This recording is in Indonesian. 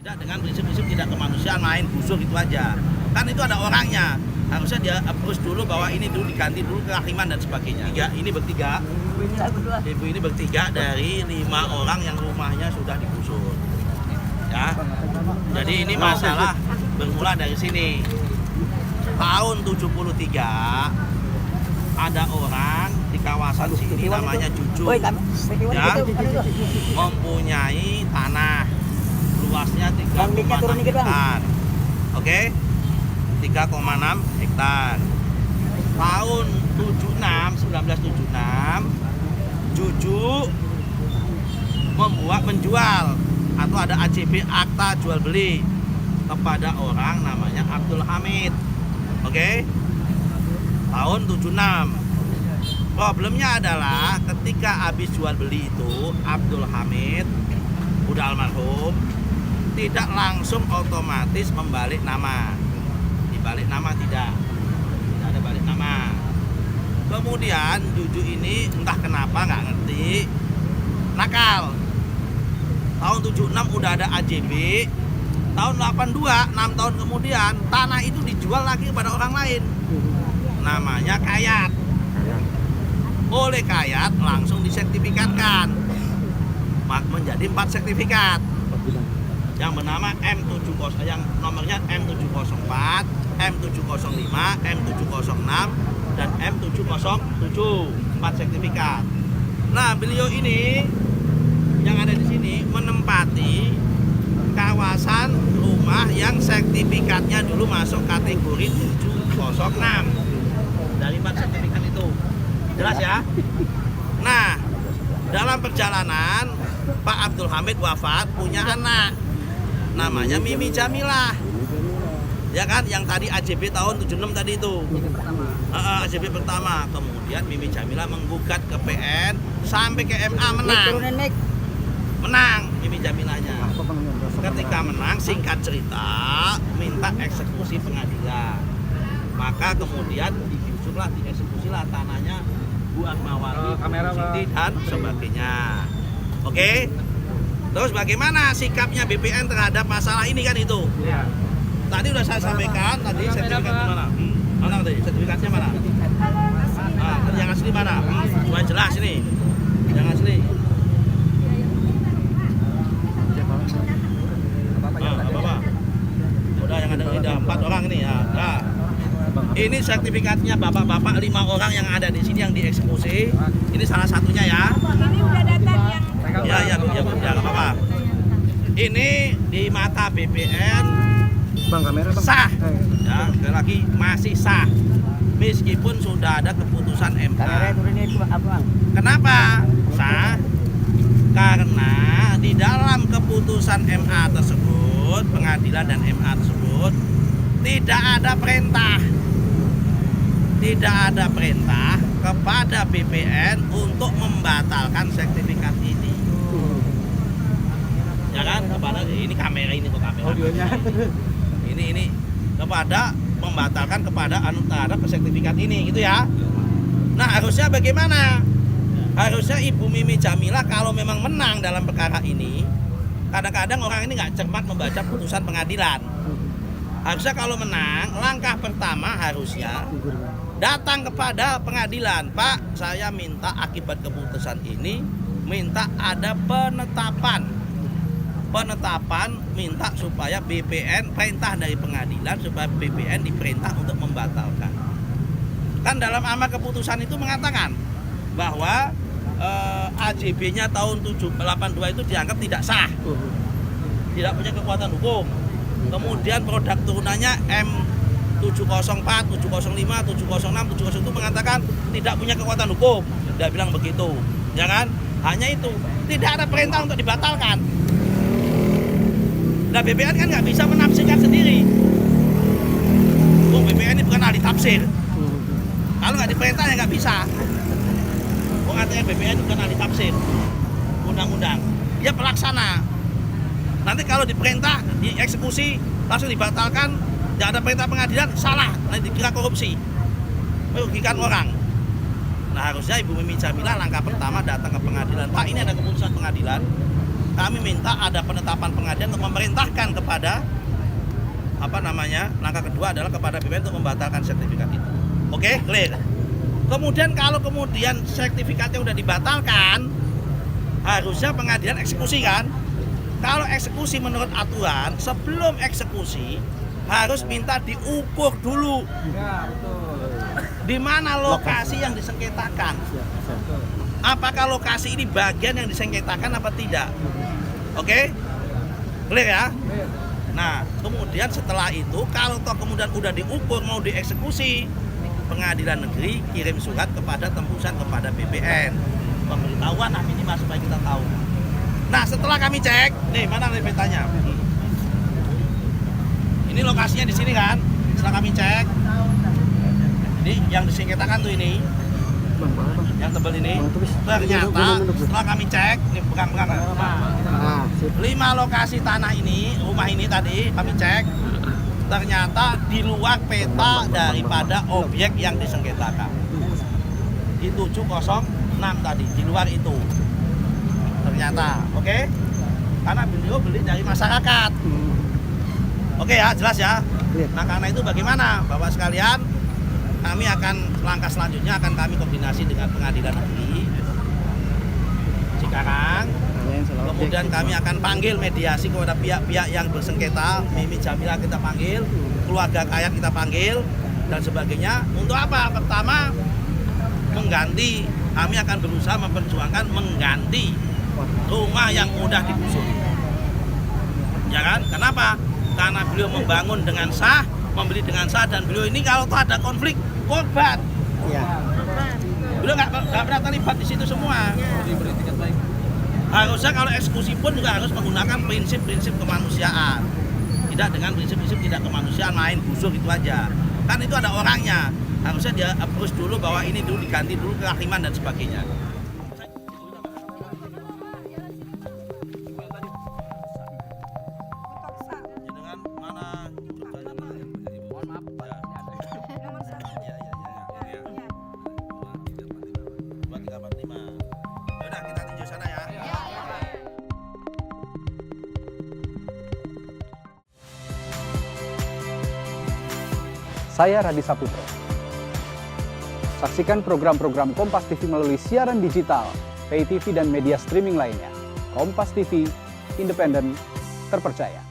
Tidak dengan prinsip-prinsip tidak kemanusiaan, main busuk itu aja. Kan itu ada orangnya. Harusnya dia approach dulu bahwa ini dulu diganti dulu kehakiman dan sebagainya. Ini bertiga. Ibu ini bertiga dari 5 orang yang rumahnya sudah digusur. Ya. Jadi ini masalah bermula dari sini. Tahun 73 ada orang di kawasan sini namanya Juju, ya, mempunyai tanah luasnya 3,6 hektar. Oke, 3,6 hektar. Tahun 1976 Juju menjual atau ada AJB, akta jual beli, kepada orang namanya Abdul Hamid. Oke, tahun 76. Problemnya adalah ketika habis jual beli itu Abdul Hamid udah almarhum, tidak langsung otomatis membalik nama. Dibalik nama tidak ada balik nama. Kemudian Juju ini entah kenapa nggak ngerti, nakal. Tahun 76 udah ada AJB. Tahun 82, 6 tahun kemudian tanah itu dijual lagi kepada orang lain. Namanya Kayat. Oleh Kayat langsung disertifikatkan. Menjadi 4 sertifikat. Yang bernama M70, yang nomornya M704, M705, M706 dan M707, 4 sertifikat. Nah, beliau ini yang ada di sini menempati kawasan rumah yang sertifikatnya dulu masuk kategori 706 dari 4 sertifikat itu. Jelas ya? Nah, dalam perjalanan Pak Abdul Hamid wafat, punya anak namanya Mimi Jamilah, ya kan, yang tadi AJB tahun 76 tadi itu, AJB pertama. Kemudian Mimi Jamilah menggugat ke PN sampai ke MA, menang Mimi Jamilahnya. Ketika menang, singkat cerita, minta eksekusi pengadilan. Maka kemudian dieksekusilah tanahnya Bu Akmawati, Siti dan sebagainya. Oke. Terus bagaimana sikapnya BPN terhadap masalah ini kan itu? Ya. Tadi udah saya sampaikan, tadi sertifikatnya mana? Mana tadi? Sertifikatnya mana? Yang asli mana? Cuma jelas ini. Yang asli. Udah yang ada 4 orang ini ya. Nah, ini sertifikatnya bapak-bapak 5 orang yang ada di sini yang dieksekusi. Ini salah satunya ya. Ini udah datang yang Ya, nggak apa-apa. Ini di mata BPN sah. Ya, sekali lagi masih sah. Meskipun sudah ada keputusan MA. Kenapa sah? Karena di dalam keputusan MA tersebut, pengadilan dan MA tersebut, tidak ada perintah kepada BPN untuk membatalkan sertifikat ini. Ya kan, kepada ini kamera ini kok kamera. Audionya. Ini kepada membatalkan kepada terhadap sertifikat ini gitu ya. Nah, harusnya bagaimana? Harusnya Ibu Mimi Jamilah kalau memang menang dalam perkara ini, kadang-kadang orang ini nggak cermat membaca putusan pengadilan. Harusnya kalau menang, langkah pertama harusnya datang kepada pengadilan. Pak, saya minta akibat keputusan ini, minta ada penetapan, minta supaya BPN, perintah dari pengadilan supaya BPN diperintah untuk membatalkan. Kan dalam amar keputusan itu mengatakan bahwa AJB-nya tahun 82 itu dianggap tidak sah, tidak punya kekuatan hukum. Kemudian produk turunannya M704, 705, 706, 707 itu mengatakan tidak punya kekuatan hukum. Dia bilang begitu, ya kan? Hanya itu, tidak ada perintah untuk dibatalkan. Nah, BPN kan nggak bisa menafsirkan sendiri. BPN ini bukan ahli tafsir. Kalau nggak diperintah ya nggak bisa. Artinya BPN bukan ahli tafsir undang-undang, dia pelaksana. Nanti kalau diperintah, dieksekusi, langsung dibatalkan, tidak ada perintah pengadilan, salah, nanti dikira korupsi, merugikan orang. Nah, harusnya Ibu Mimi Jamilah langkah pertama datang ke pengadilan. Pak, ini ada keputusan pengadilan, kami minta ada penetapan pengadilan untuk memerintahkan kepada langkah kedua adalah kepada BPN untuk membatalkan sertifikat itu. Oke, clear. Kemudian kalau sertifikatnya udah dibatalkan, harusnya pengadilan eksekusi kan? Kalau eksekusi menurut aturan, sebelum eksekusi harus minta diukur dulu. Ya, betul. Di mana lokasi yang disengketakan? Apakah lokasi ini bagian yang disengketakan apa tidak? Oke? Clear ya? Nah, kemudian setelah itu kalau toh kemudian udah diukur mau dieksekusi, pengadilan negeri kirim surat kepada tembusan kepada BPN. Pemberitahuan minimal supaya kita tahu. Nah, setelah kami cek, nih mana nih petanya? Ini lokasinya di sini kan? Setelah kami cek, ini yang disengketakan tuh ini, yang tebal ini. Ternyata setelah kami cek, ini pegang-pegang. 5 lokasi tanah ini, rumah ini tadi kami cek, ternyata di luar peta daripada objek yang disengketakan. Di 706 tadi, di luar itu. Ternyata, oke? Karena beliau beli dari masyarakat. Oke ya, jelas ya. Nah, karena itu bagaimana Bapak sekalian, kami akan langkah selanjutnya akan kami koordinasi dengan pengadilan negeri Cikarang. Kemudian kami akan panggil mediasi kepada pihak-pihak yang bersengketa. Mimi Jamila kita panggil, keluarga Kayat kita panggil, dan sebagainya. Untuk apa? Pertama, mengganti. Kami akan berusaha memperjuangkan mengganti rumah yang mudah digusur. Ya kan? Kenapa? Karena beliau membangun dengan sah, membeli dengan sah, dan beliau ini kalau ada konflik korban. Iya. Beliau nggak pernah terlibat di situ semua. Harusnya kalau eksekusi pun juga harus menggunakan prinsip-prinsip kemanusiaan. Tidak dengan prinsip-prinsip tidak kemanusiaan, main gusur itu aja. Kan itu ada orangnya. Harusnya dia approach dulu bahwa ini dulu diganti dulu kehakiman dan sebagainya. Dengan mana? Mohon maaf, Pak. 2345. Yaudah, kita tinjau sana ya. Saya Radi Saputro. Saksikan program-program Kompas TV melalui siaran digital, pay TV dan media streaming lainnya. Kompas TV, independen, terpercaya.